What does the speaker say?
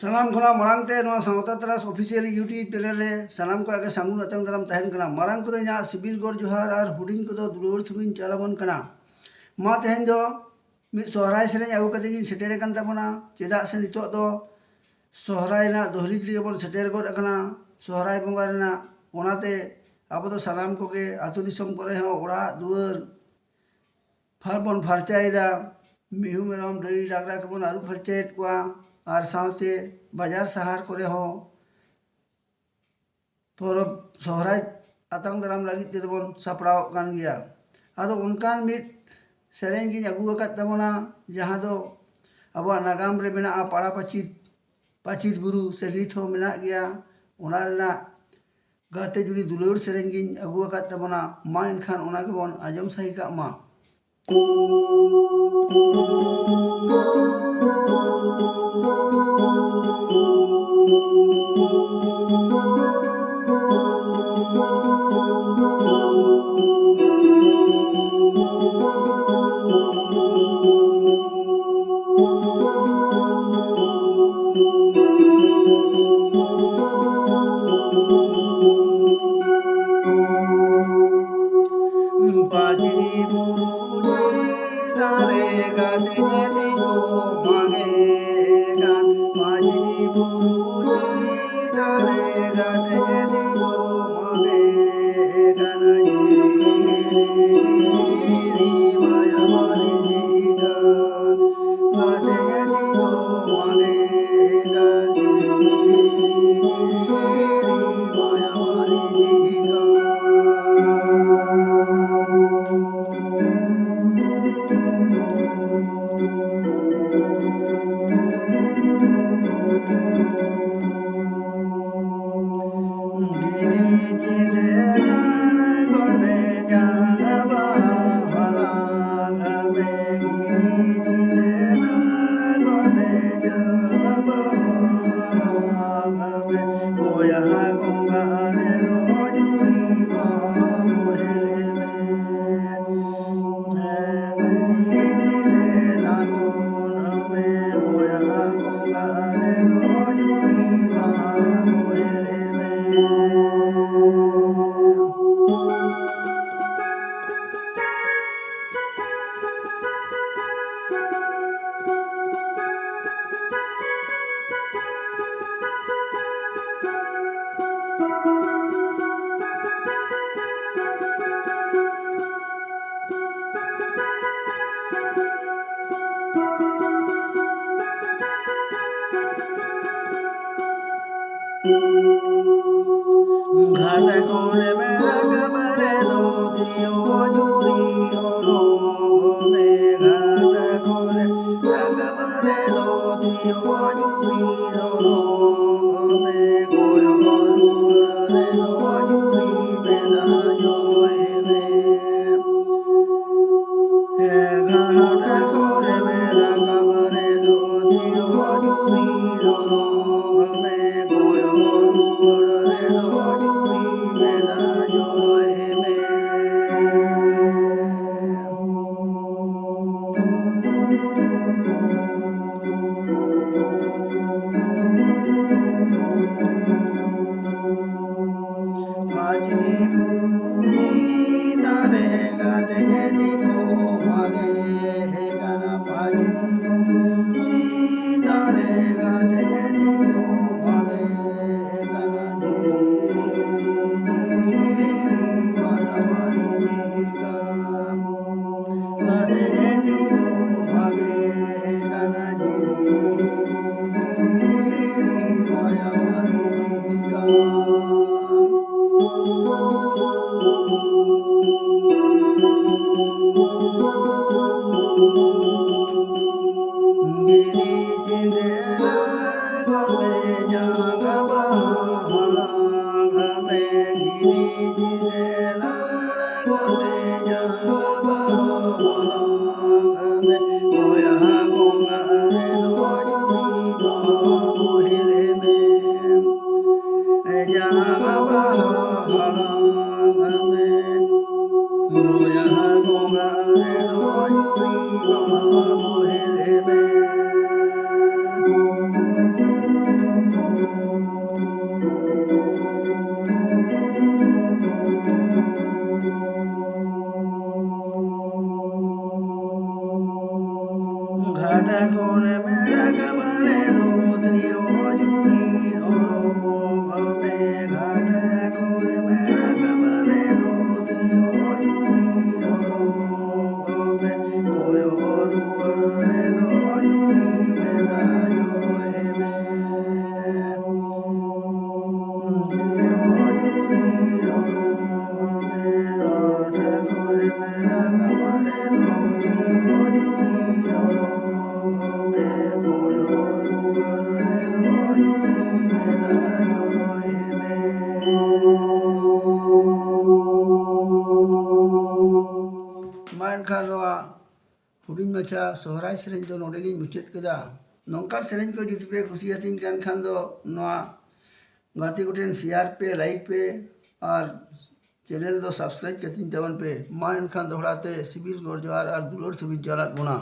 सानाम खना मांगते सावता तरास ऑफिशियल यूट्यूब चैनल रे सानाम को आगे सामू अतंग दाराम तहन कना मारंग को इना सिबिल गोर जोहार और हुडिंग को दुलुर सुबिन चलाबन कना मा तहन दो मिद सोहराय सेरें आगु कते गिन सेटेर कान ताबोना चेदा से नितो दो सोहराय ना दोहली रे बन सेटेर गोद अकना सोहराय बंगा रेना ओनाते आबो दो सानाम को के आतु दिसम करे हो ओड़ा दुवर फारबन फारचायदा मिहु मेरम दई डागरा को बन आरु फरचेत कोआ और साथे बाजार शहर करे हो परब सोहराय आतंग दाराम लगी तेबन सापड़ाव कान गया आदो उनकान मिद सेरें गिन आगु अकाद ताबोना जहां दो अब नागाम रे मेना पाड़ा पाचित बुरु से नीत हो मेना गया ओना रेना गाते जुड़ी दुलुर सेरें गिन आगु अकाद ताबोना मा एनखान ओना गेबन आजम सही का मा बाजरी बुरुजी तारे गाते गदी को मांगे गान बाजरी बुरुजी तारे गाते गदी को मांगे गान री माया मारी जी गान गाते गदी को मांगे गान री माया मारी जी गान घाट कोने में रगबरे लो दियो जुरी ओरो में घाट कोने रगबरे लो दियो जुरी ओरो में कोयो रे लो जुरी बेना जोए में घाट कोने में रगबरे लो दियो जुरी ओरो में कोयो रे लो ᱦᱩᱰᱤᱧ ᱢᱟᱪᱷᱟ ᱥᱚᱦᱨᱟᱭ ᱥᱮᱨᱮᱧ ᱫᱚ ᱱᱚᱰᱮ ᱜᱤᱧ ᱢᱩᱪᱟᱹᱫ ᱠᱮᱫᱟ। ᱱᱚᱝᱠᱟᱱ ᱥᱮᱨᱮᱧ ᱠᱚ ᱡᱩᱫᱤ ᱯᱮ ᱠᱩᱥᱤᱭᱟᱛᱤᱧ ᱠᱟᱱ ᱠᱷᱟᱱ ᱫᱚ ᱱᱚᱣᱟ गाते को शेयर पे लाइक पे और चैनल दो सब्सक्राइब करती तबन पे मा एनखान दोहराते सिबिल गोर जोहार और दुलोर छबि चलत बोना।